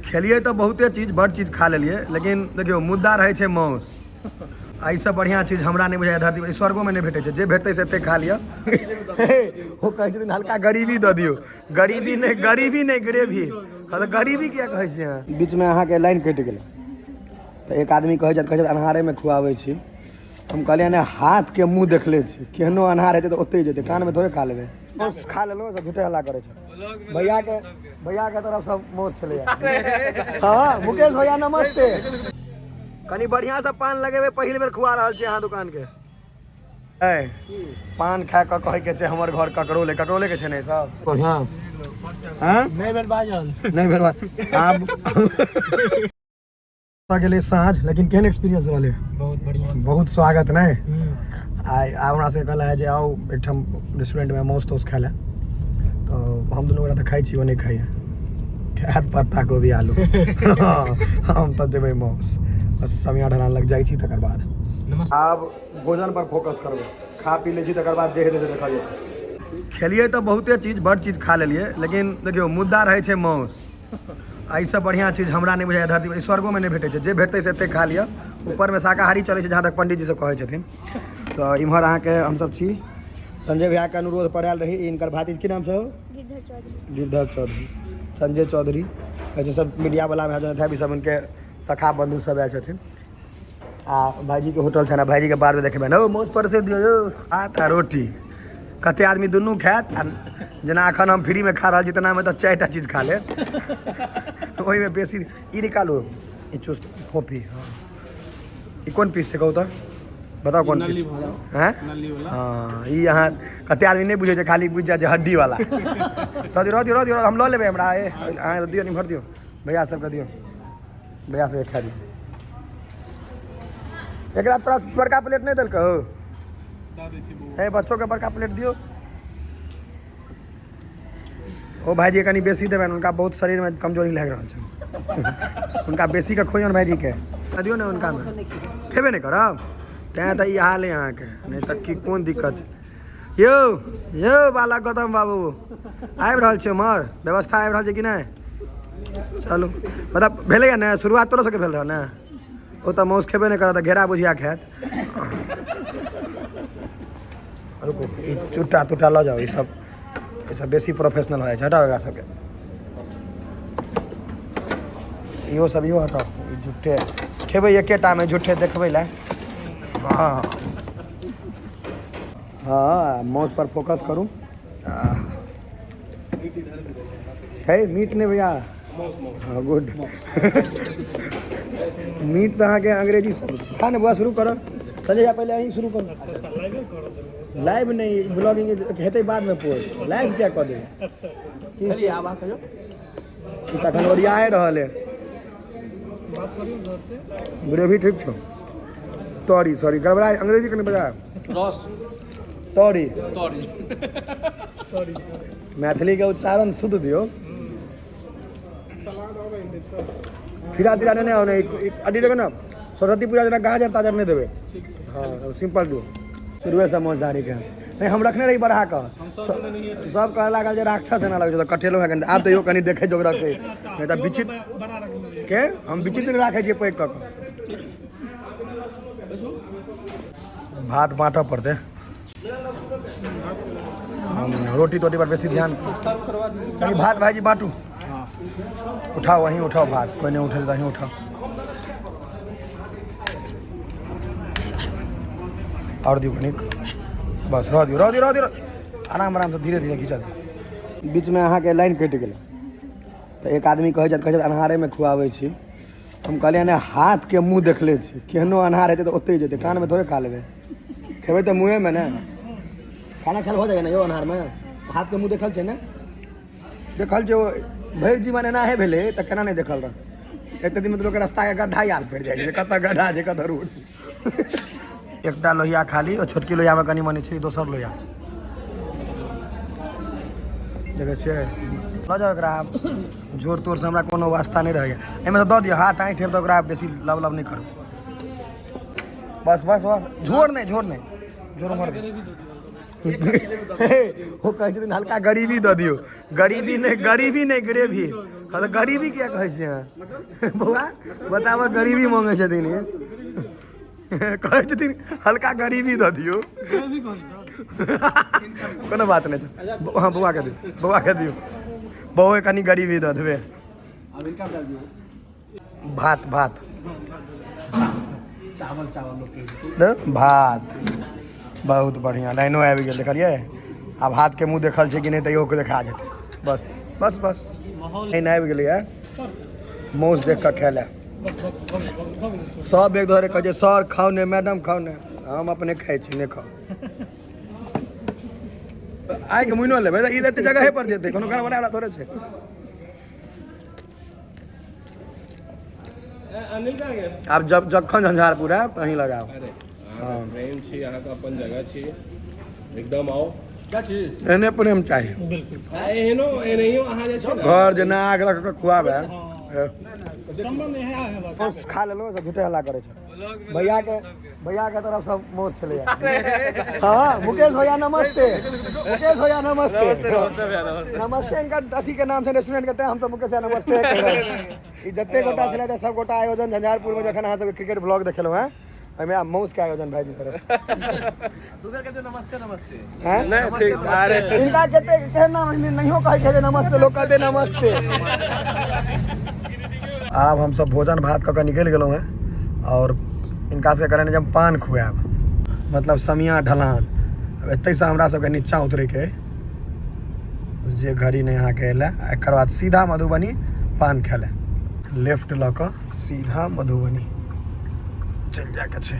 खेलिए तो बहुते चीज बड़ चीज खा लेलिए, लेकिन देखियो मुद्दा रहे छे मांस। ऐसा बढ़िया चीज हमरा नहीं बुझाय धरती पर स्वर्गो में नहीं भेटे छे, जे भेटते से खा लिया। वो कहे छथिन हल्का गरीबी द दियो, गरीबी नहीं ग्रेवी। हाँ तो गरीबी क्या कहे छे। बीच में अहाँ के लाइन कट गेल तो एक आदमी कहे अन्हारे में खुआवे छी। हम कहलिए ने हाथ के मुंह देखले छी, केहनो अन्हार हेते तो ओते जेते, कान में थोड़े खा लेबे। मोस खा लेलो सब झूठे हल्ला करे छे। भैया के तरफ सब मोस चले जाए। हां मुकेश भैया नमस्ते। कनी बढ़िया से पान लगेबे, पहिल बेर खुआ रहल छी अहाँ दुकान के। ए पान खा के कहे के छे हमर घर ककरोले के छे ने सब बढ़िया। हां नहीं भेल बाजल आब के लिए साँझ, लेकिन केहन एक्सपीरियंस रहले? बहुत बढ़िया, बहुत स्वागत नहीं। आइ हमरा से कहला है जे आओ एकठम रेस्टोरेंट में मौस तौस खाए ला, तो हम दोनों गोटा तो खाई छी, वो नहीं खाई खात पत्ता गोभी आलू। हम तो देवे मौस बस समिया ढलान लग जाई छी। तकर बाद आब भोजन पर फोकस करबे, खा पी ले छी, तकर बाद जे हेते से देखल जेतै। खेलिए तो बहुते चीज बड़ चीज खा लेलिए, लेकिन देखियो मुद्दा रहे छे मांस। ऐसा बढ़िया चीज हमरा नहीं बुझाय धरती पर स्वर्गो में नहीं भेटे छे, जे भेटते से खा लिया। ऊपर में शाकाहारी चले छे जहाँ तक पंडित जी सब कहे छथिन। तो इम्हर अहाँ के हम सब छी। संजय भैया के अनुरोध पर आयल रही। इनकर भातिज की नाम छो? गिरधर चौधरी, संजय चौधरी कहे सब मीडिया वाला में हाजर थे, सब उनके सखा बंधु सब आयल छथिन। आ भाईजी के होटल छे ना, भाईजी के बाद में देखबे ना मौज पर से दियो भात आ रोटी। कते आदमी दुनू खात, जना अखन हम फ्री में खा रहा जितना में तो 4टा चीज खा ले। वही में बेसी ई निकालो, ई चुस्त कॉफी। हाँ ई कौन पीस से कहू तो बताओ कौन पीस हैं? हाँ ई यहाँ कते आदमी नहीं बुझे, खाली बुझ जाए हड्डी वाला। रह दियो हम लो लेबे। हमरा अहाँ दियो नहीं भर दियो, भैया सबके दियो, भैया सबके खा दियो। एकरा तोरा बड़का प्लेट नहीं देलक हो? है बच्चों के बड़का प्लेट दियो। ओ भाईजी कनी बेसी देवे, उनका बहुत शरीर में कमजोरी लग रहा है। उनका बेसी का खोजन भाईजी के दियो ना, उनका में खेबे नहीं करब तैं तो ये हाल है यहाँ के, नहीं तो की कौन दिक्कत है। यो बाला गौतम बाबू आबि रहल छै, उमर व्यवस्था आबि रहल छै कि नहीं? चलू मतलब भेलै ने, शुरुआत तोरो सबके भेल रह ने। वो तो मौस खेबे नहीं करत, घेरा बुझिया खात। रुको चुट्टा तुट्टा लो जाओ, ये सब बेसी प्रोफेशनल है। हटाओ एकरा सबके, इहो सब इहो हटाओ। झूठे खेबै एकेटा में, झूठे देखबै ला। हाँ हाँ मौस पर फोकस करूँ। है मीट नहीं भैया? हाँ गुड। मीट तो अहाँ के अंग्रेजी सब खा ने बुआ, शुरू करो। चले जा पहले यहीं शुरू करो। लाइव नहीं, ब्लॉगिंग हेतै बाद में पोस्ट, लाइव क्या कर देबै? तखन ओरियाए रहल है। ग्रेवी ठीक छो? तोरी सॉरी गड़बड़ा, अंग्रेजी कने बजा रस तोरी मैथिली के उच्चारण शुद्ध दियो। फिरा तिरा नहीं होने अड्डी देवे ना, सरस्वती पूजा जना गाजर ताजर नहीं देवे। हाँ सिंपल दो शुरुए से समझदारी के नहीं। हम रखने रही बढ़ा कर, सब कहे लागल जे राक्षस एना लगे कठेलो है। आब तो यो कनी देखे जोग रखे, नहीं तो विचित्र के हम विचित्र राखे छियै पैक कऽ के। भात बाँटऽ पड़ते, हम रोटी तोटी पर बेसी ध्यान। भात भाईजी बाँटू, उठाओ वहीं उठाओ भात, कोई नहीं उठे तो वहीं उठाओ। और दियो कनिक, बस रह दियो आराम से धीरे धीरे खींचा दियो। बीच में अहाँ के लाइन कट गेल तो एक आदमी कहे अन्हारे में खुआवे छी। हम कहलिए ने हाथ के मुँह देखले छी, केहनो अन्हार हेतै तो ओते जेतै, कान में थोड़े खा लेबे। खेबै तो मुँहे में ना, खाना खाल हो जाएगा ना यो अन्हार में। हाथ के मुँह देखल छै ने, देखल छै भरि जीवन एना हे भेले तो केना नहीं देखल रह। एक दिन में लोग रास्ता के गड्ढा याद पड़ जाए, कत गड्ढा छै कत रोड। एकटा लोहिया खाली और छोटकी लोहिया में कनी मनी छै, दोसर लोहिया देखे छियै। ल जाओ एकरा, जोर तोर से हमरा कोनो वास्ता नहीं रहेगा। एमे से दऽ दियो, हाथ आँखि ठेप तो एकरा बेसी लब नहीं करू। बस झोर नहीं जोर मर वो कहे हल्का गरीबी द दियो, गरीबी नहीं ग्रेवी। हाँ तो गरीबी क्या कहै छै बौआ बताबऽ गरीबी मांगे छथिन कहै छथिन हल्का गरीबी दऽ दियौ कोनो बात नहीं हाँ बौआ के दियो बौआ कनी गरीबी दऽ देबै भात भात भात बहुत बढ़िया लाइनो आबि गेल देखलिए आब हाथ के मुँह देखल छै कि नहीं तैयो के देखा जेतै बस बस बस लाइन आबि गेलै है मौस देख कऽ खाय लए सब एक दोसरे कहै छै सर खाओ ने मैडम खाओ ने हम अपने खाइ छी नहीं खाओ आइ के मुइनो लेबै ई एते जगह पर जेतै कोनो घर बनावला थोड़े छै आब जब जखन झंझारपुर है कहीं लगाओ प्रेम छी यहाँ का अपन जगह छी एकदम आओ क्या छी एने प्रेम चाहिए एहनो एनहियो अहाँ जे छै घर जेना आग रख के खुआबे खा लेलो सब झूठे हल्ला करे छै भैया के तरफ सब मौज चले हाँ मुकेश भैया नमस्ते मुकेश भैया नमस्ते नमस्ते इनका अथी के नाम से रेस्टोरेंट के हम सब मुकेश भैया नमस्ते ई जते गोटा छले सब गोटा आयोजन झंझारपुर में जखन अहाँ सब क्रिकेट ब्लॉग देखलहुँ हैं हमें मौस के आयोजन भाई जी तरफ दूसर कहते नमस्ते नमस्ते हैं नहीं ठीक अरे इनका कहते कहना नहीं कहे कहते नमस्ते लोग कहते नमस्ते अब हम सब भोजन भात कऽ निकल गेलहुँ हैं और इनका से करें जब पान खुआब मतलब समिया ढलान एत से हमरा सबके नीचा उतरे के जे घड़ी नहीं यहाँ के अल एक बाद सीधा मधुबनी पान खाय ले लेफ्ट लऽ कऽ सीधा मधुबनी चल जाके छै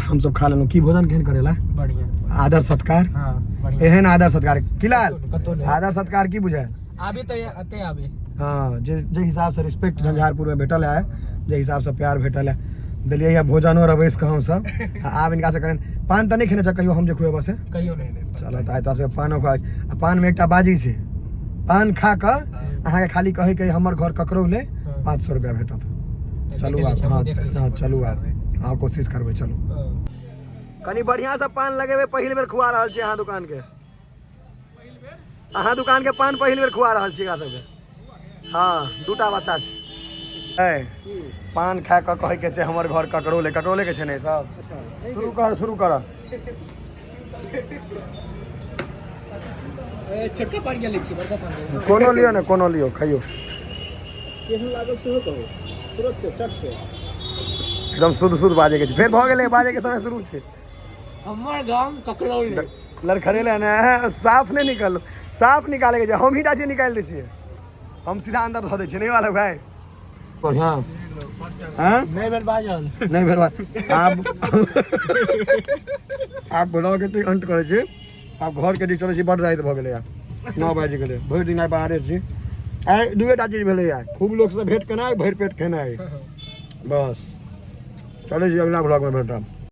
हम सब खा लेलहुँ की भोजन केहन करेला बढ़िया आदर सत्कार हाँ बढ़िया एहन आदर सत्कार किलाल आदर सत्कार की बुझायल आबे तो अते आबे हाँ जे हिसाब से रिस्पेक्ट झंझारपुर में भेटल है जे हिसाब से प्यार भेटल है दिलिए या भोजनो रवेश कहूँ सब आब इनका से करें पान तो नहीं खेने कहियो हम जे खुएब से कहियो नहीं चलो तो से पानो खुआ पान में एक बाजी छै पान खा कऽ अहाँके खाली कहे कि हमर घर ककरो ले 500 रुपया भेटत चलू आप हाँ चलू आप हाँ कोशिश करबै चलू कनी बढ़िया से पान लगेबे पहिल बेर खुआ रहल छी अहाँ दुकान के पान पहिल बेर खुआ रहल छी एकरा सबके हाँ दूटा बच्चा छै पान खा कऽ कहे के छै हमर घर ककरो ले के छै ने सब शुरू कर छोटका पान के लै छी बड़का पान कोनो लियो ने कोनो लियो खाइयो केहन लागल सेहो कहू तुरंत चट से एकदम शुद्ध बाजे के छै फेर भऽ गेलै बाजे के समय शुरू छै हमर गांव ककरौल लड़खड़ेले ने साफ नहीं निकाले के छै हम ही डाची निकाल दै छियै हम सीधा अंदर धऽ दै छियै नहीं वाला भाई बढ़िया हां नहीं बेर बाजल नहीं बेर आप ब्लॉग के अंत करे छी आप घर के चले छी बड़ रात भऽ गेलै 9 बजे गेलै भरि दिन आइ बाहरे छी आइ दुएटा चीज भेलै यार खूब लोग से भेंट केनाइ भरि पेट खेनाइ बस चले छी अगला ब्लॉग में भेटब।